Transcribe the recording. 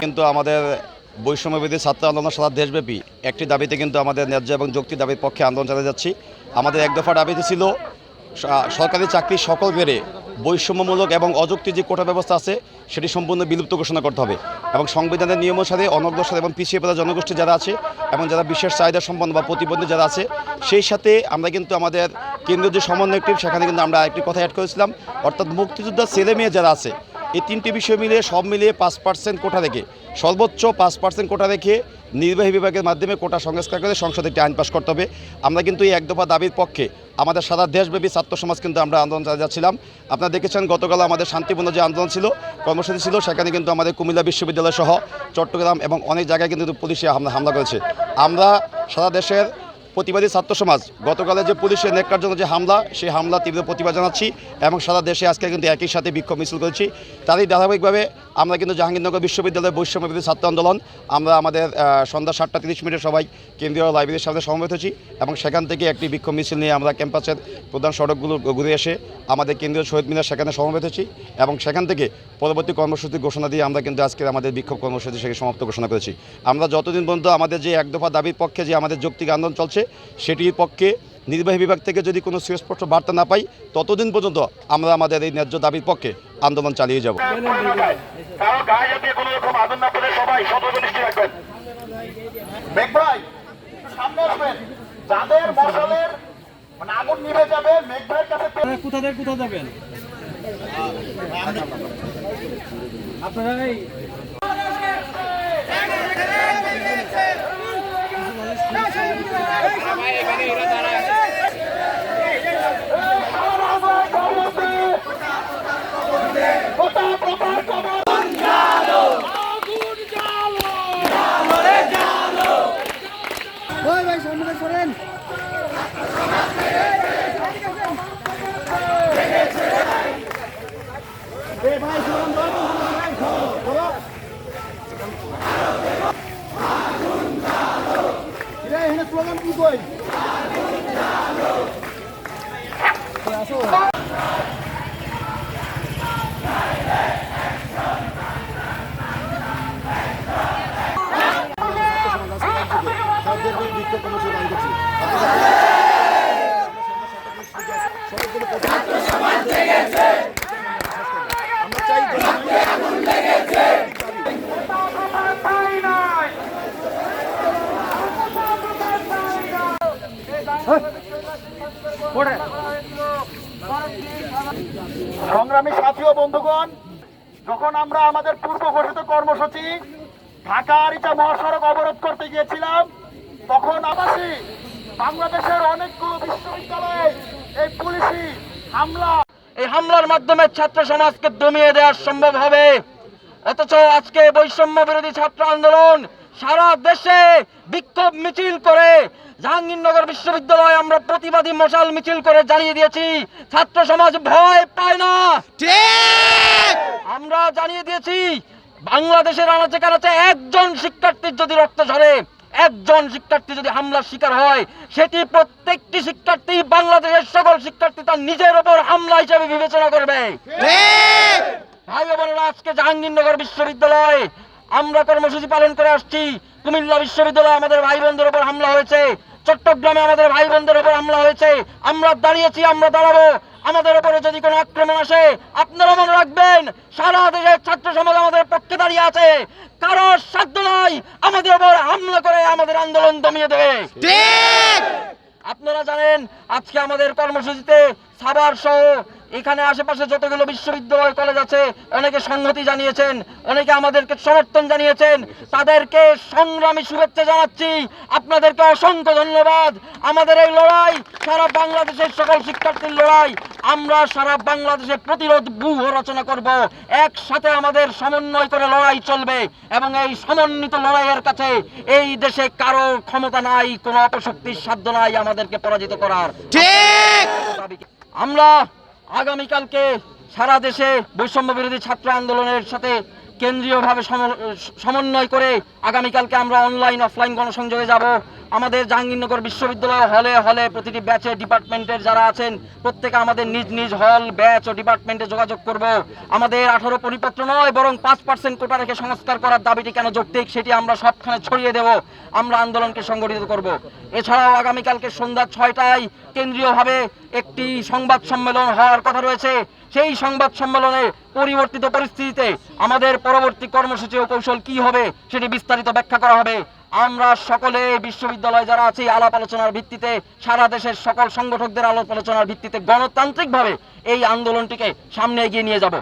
কিন্তু আমাদের বৈষম্যবিরোধী ছাত্র আন্দোলন সারা দেশব্যাপী একটি দাবিতে কিন্তু আমাদের ন্যায্য এবং যৌক্তিক দাবির পক্ষে আন্দোলন চালিয়ে যাচ্ছি। আমাদের এক দফা দাবিতে ছিল সরকারি চাকরি সকল গ্রেডে বৈষম্যমূলক এবং অযৌক্তিক যে কোটা ব্যবস্থা আছে সেটি সম্পূর্ণ বিলুপ্ত ঘোষণা করতে হবে এবং সংবিধানের নিয়ম অনুসারে অনগ্রসর এবং পিছিয়ে পড়া জনগোষ্ঠী যারা আছে এবং যারা বিশেষ চাহিদা সম্পন্ন বা প্রতিবন্ধী যারা আছে সেই সাথে আমরা কিন্তু আমাদের কেন্দ্রীয় যে সমন্বয় টিম সেখানে কিন্তু আমরা একটি কথা অ্যাড করেছিলাম, অর্থাৎ মুক্তিযোদ্ধার ছেলে মেয়ে যারা আছে এই তিনটি বিষয় মিলিয়ে সব মিলিয়ে 5% কোটা রেখে সর্বোচ্চ 5% কোটা রেখে নির্বাহী বিভাগের মাধ্যমে কোটা সংস্কার করে সংসদে একটি আইন পাস করতে হবে। আমরা কিন্তু এই এক দফা দাবির পক্ষে আমাদের সারা দেশব্যাপী ছাত্র সমাজ কিন্তু আমরা আন্দোলন চালিয়ে যাচ্ছিলাম। আপনারা দেখেছেন গতকাল আমাদের শান্তিপূর্ণ যে আন্দোলন ছিল, কর্মসূচি ছিল, সেখানে কিন্তু আমাদের কুমিল্লা বিশ্ববিদ্যালয় সহ চট্টগ্রাম এবং অনেক জায়গায় কিন্তু পুলিশে হামলা করেছে। আমরা সারা দেশের প্রতিবাদী ছাত্র সমাজ গতকালে যে পুলিশের ন্যাক্কারজনক যে হামলা, সেই হামলা তীব্র প্রতিবাদ জানাচ্ছি এবং সারা দেশে আজকে কিন্তু একই সাথে বিক্ষোভ মিছিল করেছি। তারই ধারাবাহিকভাবে আমরা কিন্তু জাহাঙ্গীরনগর বিশ্ববিদ্যালয়ের বৈষম্যবিরোধী ছাত্র আন্দোলন আমরা আমাদের সন্ধ্যা 7টা 30 মিনিটে সবাই কেন্দ্রীয় লাইব্রেরির সামনে সমবেত হয়েছি এবং সেখান থেকে একটি বিক্ষোভ মিছিল নিয়ে আমরা ক্যাম্পাসের প্রধান সড়কগুলো ঘুরে এসে আমাদের কেন্দ্রীয় শহীদ মিনার সেখানে সমবেত হয়েছি এবং সেখান থেকে পরবর্তী কর্মসূচি ঘোষণা দিয়ে আমরা কিন্তু আজকে আমাদের বিক্ষোভ কর্মসূচি সেখানে সমাপ্ত ঘোষণা করেছি। আমরা যতদিন পর্যন্ত আমাদের যে এক দফা দাবির পক্ষে যে আমাদের যৌক্তিক আন্দোলন চলছে সেটির পক্ষে নির্বাহী বিভাগ থেকে যদি কোনো সুস্পষ্ট বার্তা না পাই ততদিন পর্যন্ত আমরা আমাদের এই ন্যায্য দাবির পক্ষে আন্দোলন চালিয়ে যাব। সংগ্রামী সাথী ও বন্ধুগণ, যখন আমরা আমাদের পূর্ব ঘোষিত কর্মসূচি ঢাকা আরিচা মহাসড়ক অবরোধ করতে গিয়েছিলাম তখন আবাসী বাংলাদেশের অনেকগুলো বিশ্ববিদ্যালয়ে এই পুলিশি হামলা, এই হামলার মাধ্যমে ছাত্র সমাজকে দমিয়ে দেওয়া সম্ভব হবে। অথচ আজকে বৈষম্য বিরোধী ছাত্র আন্দোলন সারা দেশে বিক্ষোভ মিছিল করে জাহাঙ্গীরনগর বিশ্ববিদ্যালয়ে আমরা প্রতিবাদী মশাল মিছিল করে জানিয়ে দিয়েছি ছাত্র সমাজ ভয় পায় না। আমরা জানিয়ে দিয়েছি বাংলাদেশের আনাচে কানাচে একজন শিক্ষার্থীর যদি রক্ত ঝরে, একজন শিক্ষার্থী যদি হামলার শিকার হয়, সেটি প্রত্যেকটি শিক্ষার্থী বাংলাদেশের সকল শিক্ষার্থী তার নিজের ওপর হামলা হিসেবে বিবেচনা করবে। ভাই বোনেরা, আজকে জাহাঙ্গীরনগর বিশ্ববিদ্যালয়ে আমরা কর্মসূচি পালন করে আসছি। কুমিল্লা বিশ্ববিদ্যালয়ে আমাদের ভাই বোনদের উপর হামলা হয়েছে, চট্টগ্রামে আমাদের ভাই বোনদের উপর হামলা হয়েছে। আমরা দাঁড়িয়েছি, আমরা দাঁড়াবো। আমাদের উপরে যদি কোনো আক্রমণ আসে আপনারা মনে রাখবেন সারা দেশের ছাত্র সমাজ আমাদের পক্ষে দাঁড়িয়ে আছে। কারোর সাধ্য নাই আমাদের উপর হামলা করে আমাদের আন্দোলন দমিয়ে দেবে। আপনারা জানেন আজকে আমাদের কর্মসূচিতে সাভার সহ এখানে আশেপাশে যতগুলো বিশ্ববিদ্যালয় কলেজ আছে অনেকে সংহতি জানিয়েছেন, অনেকে আমাদেরকে সমর্থন জানিয়েছেন, তাদেরকে সংগ্রামী শুভেচ্ছা জানাচ্ছি। আপনাদেরকে অসংখ্য ধন্যবাদ। আমাদের এই লড়াই সারা বাংলাদেশের সকল শিক্ষার্থীর লড়াই। আমরা সারা বাংলাদেশে প্রতিরোধ ব্যূহ রচনা করব, একসাথে আমাদের সমন্বয় করে লড়াই চলবে এবং এই সমন্বিত লড়াইয়ের কাছে এই দেশে কারো ক্ষমতা নাই, কোনো অপশক্তির সাধ্য নাই আমাদেরকে পরাজিত করার। আমরা আগামীকালকে সারা দেশে বৈষম্য বিরোধী ছাত্র আন্দোলনের সাথে কেন্দ্রীয়ভাবে সমন্বয় করে আগামীকালকে আমরা অনলাইন অফলাইন গণসংযোগে যাব। আমাদের জাহাঙ্গীরনগর বিশ্ববিদ্যালয় হলে হলে প্রতিটি ব্যাচে ডিপার্টমেন্টের যারা আছেন প্রত্যেকে আমাদের নিজ নিজ হল ব্যাচ ও ডিপার্টমেন্টে যোগাযোগ করব। আমাদের 18 পরিপত্র নয় বরং 5% কোটা রেখে সংস্কার করার দাবিটি কেন যৌক্তিক সেটি আমরা সবখানে ছড়িয়ে দেব। আমরা আন্দোলনকে সংগঠিত করব। এছাড়াও আগামীকালকে সন্ধ্যা 6টায় কেন্দ্রীয়ভাবে একটি সংবাদ সম্মেলন হওয়ার কথা রয়েছে। সেই সংবাদ সম্মেলনে পরিবর্তিত পরিস্থিতিতে আমাদের পরবর্তী কর্মসূচি ও কৌশল কি হবে সেটি বিস্তারিত ব্যাখ্যা করা হবে। আমরা সকলে বিশ্ববিদ্যালয় যারা আছে আলাপ আলোচনার ভিত্তিতে সারা দেশের সকল সংগঠকদের আলাপ আলোচনার ভিত্তিতে গণতান্ত্রিকভাবে এই আন্দোলনটিকে সামনে এগিয়ে নিয়ে যাব।